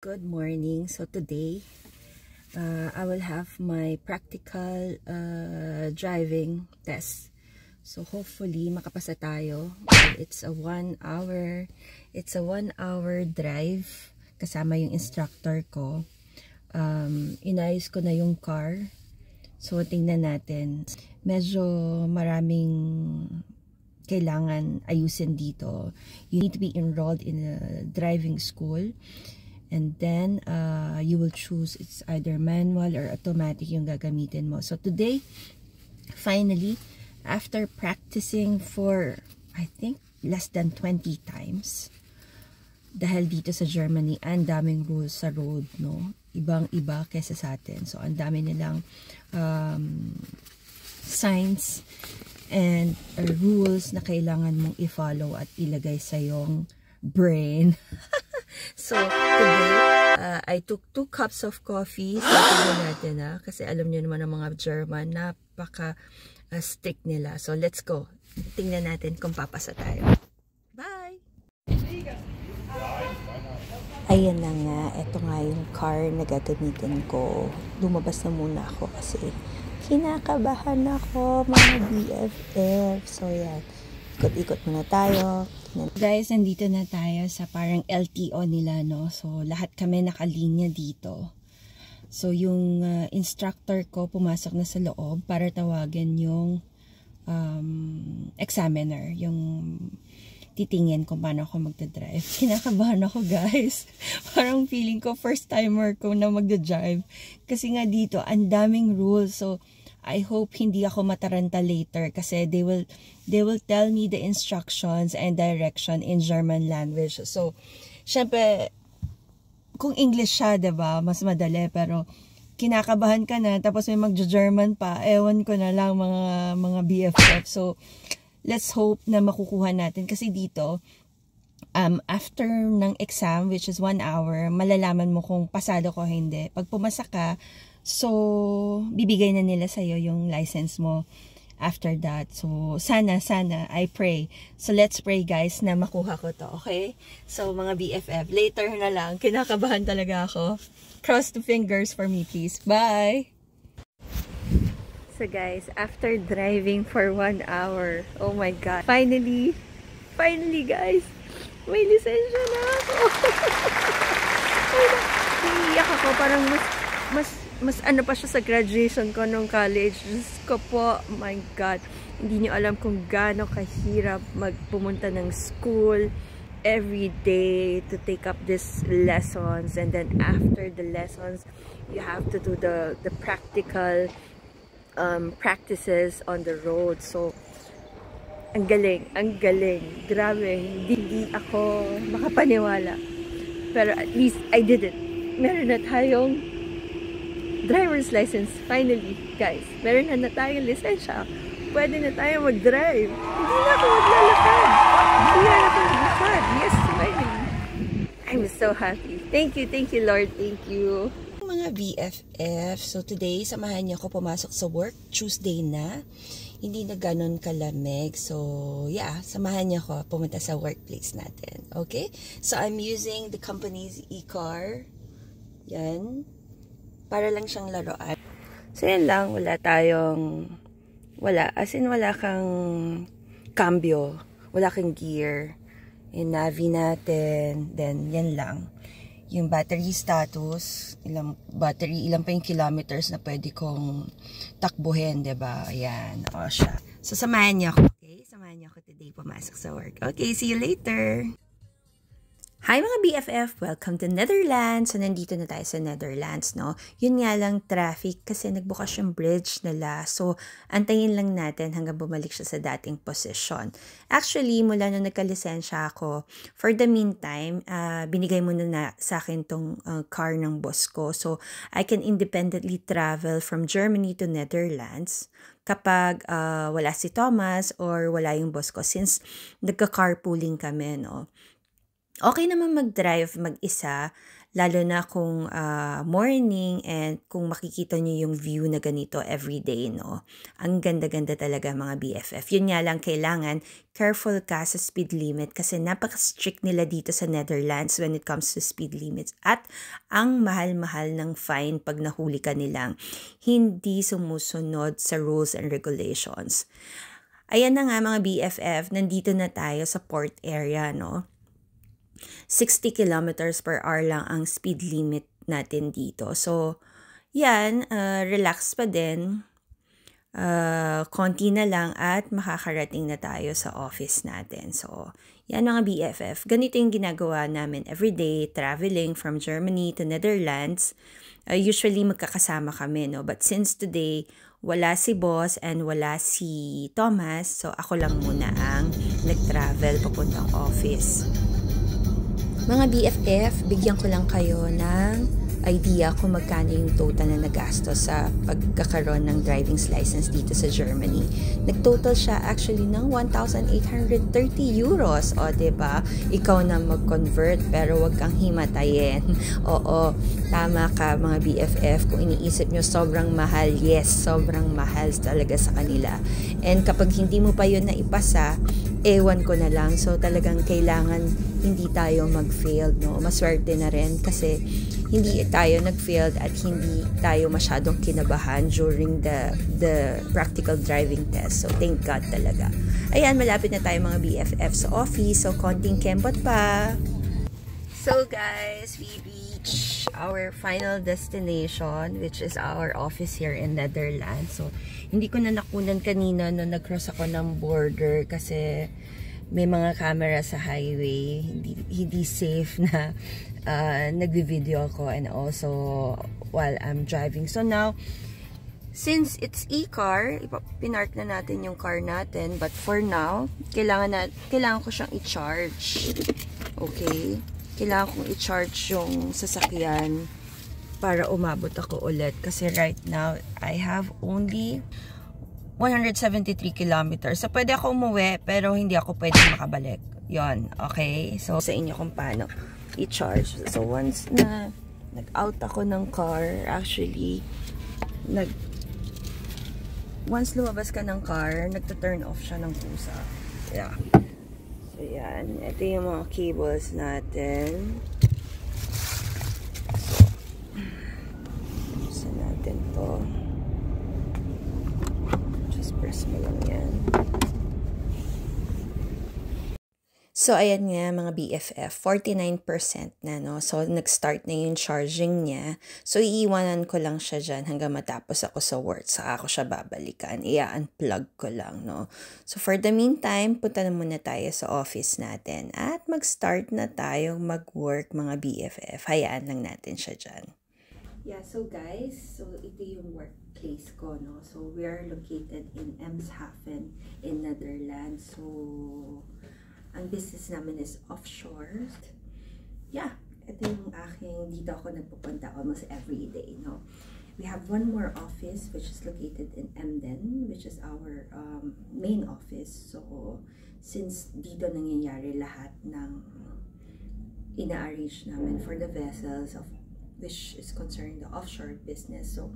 Good morning. So today, I will have my practical driving test. So hopefully makapasa tayo. It's a 1 hour. It's a 1 hour drive kasama yung instructor ko. Inayos ko na yung car. So tingnan natin. Medyo maraming kailangan ayusin dito. You need to be enrolled in a driving school. And then, you will choose, it's either manual or automatic yung gagamitin mo. So today, finally, after practicing for, I think, less than 20 times, dahil dito sa Germany, ang daming rules sa road, no? Ibang-iba kesa sa atin. So, ang dami nilang signs and rules na kailangan mong i-follow at ilagay sa yung brain. So, today, I took 2 cups of coffee. So, tignan natin kasi alam niyo naman ang mga German, napaka-strict nila. So, let's go. Tingnan natin kung papasa tayo. Bye! Ayan na nga, ito nga yung car na gagamitin ko. Lumabas na muna ako kasi kinakabahan ako, mga BFF. So, yan. Ikot-ikot muna tayo. Guys, nandito na tayo sa parang LTO nila, no? So, lahat kami nakalinya dito. So, yung instructor ko pumasok na sa loob para tawagan yung examiner, yung titingin kung paano ako magdadrive. Kinakabahan ako, guys. Parang feeling ko first timer ko na magdadrive. Kasi nga dito, ang daming rules. So, I hope hindi ako mataranta later kasi they will tell me the instructions and direction in German language. So, syempre, kung English siya, diba, mas madali, pero kinakabahan ka na, tapos may magja-German pa, ewan ko na lang mga BFF. So, let's hope na makukuha natin kasi dito, after ng exam, which is 1 hour, malalaman mo kung pasado ko o hindi. Pag pumasa ka, so, bibigay na nila sa'yo yung license mo after that. So, sana, I pray. So, let's pray, guys, na makuha ko to, okay? So, mga BFF, later na lang. Kinakabahan talaga ako. Cross the fingers for me, please. Bye! So, guys, after driving for 1 hour, oh my God, finally, guys, may lisensya na ako. Naiiyak ako, parang mas ano pa siya sa graduation ko nung college. Diyos ko po, oh my God. Hindi nyo alam kung gaano kahirap magpumunta ng school every day to take up these lessons. And then after the lessons, you have to do the practical practices on the road. So, ang galing. Grabe, hindi ako makapaniwala. Pero at least, I did it. Meron na tayong driver's license, finally, guys. Meron na tayong lisensya. Pwede na tayo mag-drive. Hindi na ako maglalakad. Yes, finally. I'm so happy. Thank you, Lord. Thank you. Mga BFF, so today, samahan niyo ako pumasok sa work. Tuesday na. Hindi na ganon kalamig. So, yeah, samahan niyo ako pumunta sa workplace natin. Okay? So, I'm using the company's e-car. Yan. Para lang siyang laruan. So, yan lang. Wala kang cambio. Wala kang gear. Yung navi natin. Then, yan lang. Yung battery status. Ilang pa yung kilometers na pwede kong takbuhin, diba? Ayan. O, siya. So, samahan niyo ako. Okay? Samahan niyo ako today pumasok sa work. Okay, see you later! Hi mga BFF! Welcome to Netherlands! So, nandito na tayo sa Netherlands, no? Yun nga lang, traffic kasi nagbukas yung bridge nila. So, antayin lang natin hanggang bumalik siya sa dating posisyon. Actually, mula nung nagkalisensya ako, for the meantime, binigay muna na sa akin tong car ng boss ko. So, I can independently travel from Germany to Netherlands kapag wala si Thomas or wala yung boss ko since nagka-carpooling kami, no? Okay naman mag-drive mag-isa, Lalo na kung morning and kung makikita nyo yung view na ganito everyday, no? Ang ganda-ganda talaga mga BFF. Yun nga lang, kailangan careful ka sa speed limit kasi napaka-strict nila dito sa Netherlands when it comes to speed limits. At ang mahal-mahal ng fine pag nahuli ka nilang hindi sumusunod sa rules and regulations. Ayan na nga mga BFF, nandito na tayo sa port area, no? 60 kilometers per hour lang ang speed limit natin dito. So, yan, relax pa din. Konti na lang at makakarating na tayo sa office natin. So, yan mga BFF. Ganito yung ginagawa namin everyday, traveling from Germany to Netherlands. Usually magkakasama kami, no? But since today, wala si boss and wala si Thomas, so ako lang muna ang nag-travel papuntang office. Mga BFF, bigyan ko lang kayo ng idea kung magkano yung total na nagastos sa pagkakaroon ng driving license dito sa Germany. Nag-total siya actually ng 1,830 euros. O, diba? Ikaw na mag-convert pero wag kang himatayin. Oo, tama ka mga BFF. Kung iniisip nyo sobrang mahal, yes, sobrang mahal talaga sa kanila. And kapag hindi mo pa yun na ipasa, ewan ko na lang. So, talagang kailangan hindi tayo mag-failed, no? Maswerte na rin kasi hindi tayo nag-failed at hindi tayo masyadong kinabahan during the practical driving test. So, thank God talaga. Ayan, malapit na tayo mga BFF sa office. So, konting kembot pa. So, guys, we reached our final destination, which is our office here in Netherlands. So, hindi ko na nakunan kanina no nag-cross ako ng border kasi may mga camera sa highway. Hindi safe na nagvi-video ako and also while I'm driving. So now, since it's e-car, pinark na natin yung car natin. But for now, kailangan ko siyang i-charge. Okay? Kailangan kong i-charge yung sasakyan para umabot ako ulit. Kasi right now, I have only 173 kilometers. So, pwede ako umuwi, pero hindi ako pwede makabalik. Yon, okay? So, sa inyo kung paano i-charge. So, once na nag-out ako ng car, actually, once lumabas ka ng car, nagta-turn off siya ng pusa. Yeah. So, yan. Ito yung mga cables natin. So, saan natin to? Just press mo lang yan. So, ayan nga mga BFF, 49% na, no? So, nag-start na yung charging niya. So, iiwanan ko lang siya dyan hanggang matapos ako sa work. Saka ako siya babalikan. I-unplug ko lang, no? So, for the meantime, punta na muna tayo sa office natin. At mag-start na tayong mag-work mga BFF. Hayaan lang natin siya dyan. Yeah, so guys, so ito yung workplace ko, no? So, we are located in Eemshaven in Netherlands. So, ang business namin is offshore. Yeah, ito yung dito ako nagpupunta almost every day, no? We have one more office which is located in Emden, which is our main office. So, since dito nangyayari lahat ng ina-arrange namin for the vessels of which is concerning the offshore business. So,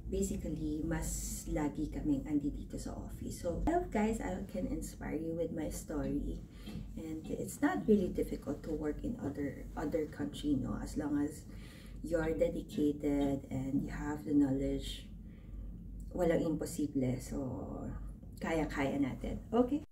basically, mas lagi kaming andi dito sa office. So, I hope guys, I can inspire you with my story. And it's not really difficult to work in other country, no? As long as you are dedicated and you have the knowledge, walang imposible. So, kaya-kaya natin. Okay?